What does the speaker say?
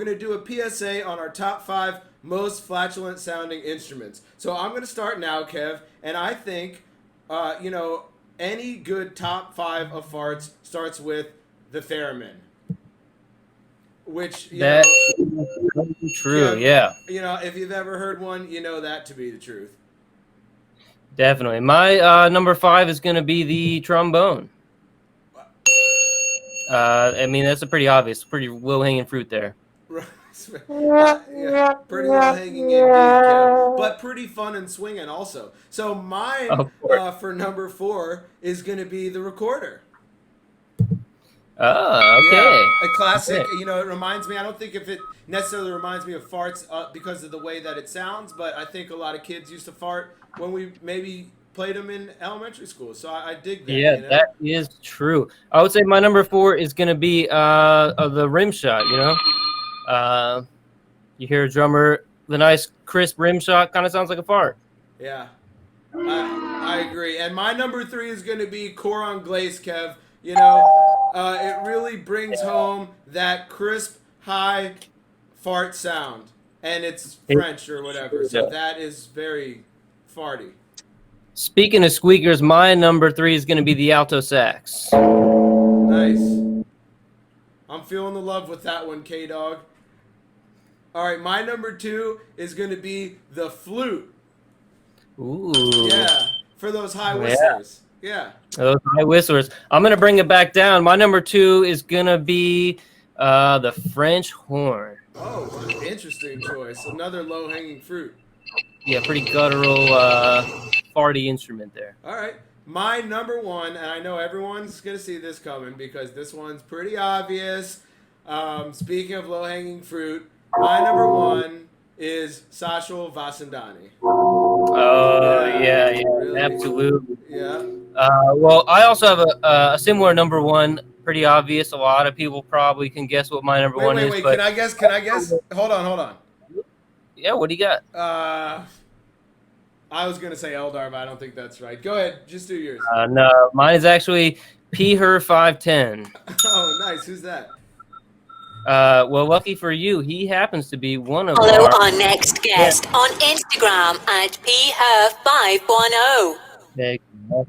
we're going to do a PSA on our top 5 most flatulent sounding instruments. So I'm going to start now, Kev, and I think, any good top 5 of farts starts with the theremin, which, That is true. Kev, Yeah, if you've ever heard one, you know that to be the truth. definitely. My number 5 is going to be the trombone. I mean, that's a pretty obvious, pretty low-hanging fruit there. Yeah, pretty low hanging indeed, Kev, but pretty fun and swinging also. So mine Of course. for number 4 is going to be the recorder. Oh, Yeah, okay. a classic. Okay. It reminds me. I don't think if it necessarily reminds me of farts because of the way that it sounds, but I think a lot of kids used to fart when we maybe played them in elementary school. So I dig that. Yeah, that is true. I would say my number 4 is going to be the rim shot. You hear a drummer, the nice crisp rim shot kind of sounds like a fart. Yeah, I agree. And my number 3 is going to be Cor Anglais, Kev. It really brings home that crisp, high fart sound. And it's French or whatever. So that is very farty. Speaking of squeakers, my number 3 is going to be the alto sax. Nice. I'm feeling the love with that one, K-Dog. All right, my number 2 is going to be the flute. Ooh. Yeah, for those high whistlers. Yeah. Those high whistlers. I'm going to bring it back down. My number 2 is going to be the French horn. Oh, interesting choice. Another low-hanging fruit. Yeah, pretty guttural, farty instrument there. All right. My number 1, and I know everyone's going to see this coming because this one's pretty obvious. Speaking of low-hanging fruit, my number 1 is Sachel Vasandani. Oh, yeah, really. Absolutely. Yeah. Well, I also have a similar number 1, pretty obvious. A lot of people probably can guess what my number 1 is. Wait. But... Can I guess? Hold on. Yeah, what do you got? I was going to say Eldar, but I don't think that's right. Go ahead. Just do yours. No, mine is actually P-Her 510. Oh, nice. Who's that? Well, lucky for you, he happens to be one of Follow our next guest on Instagram at PHER510. There you go.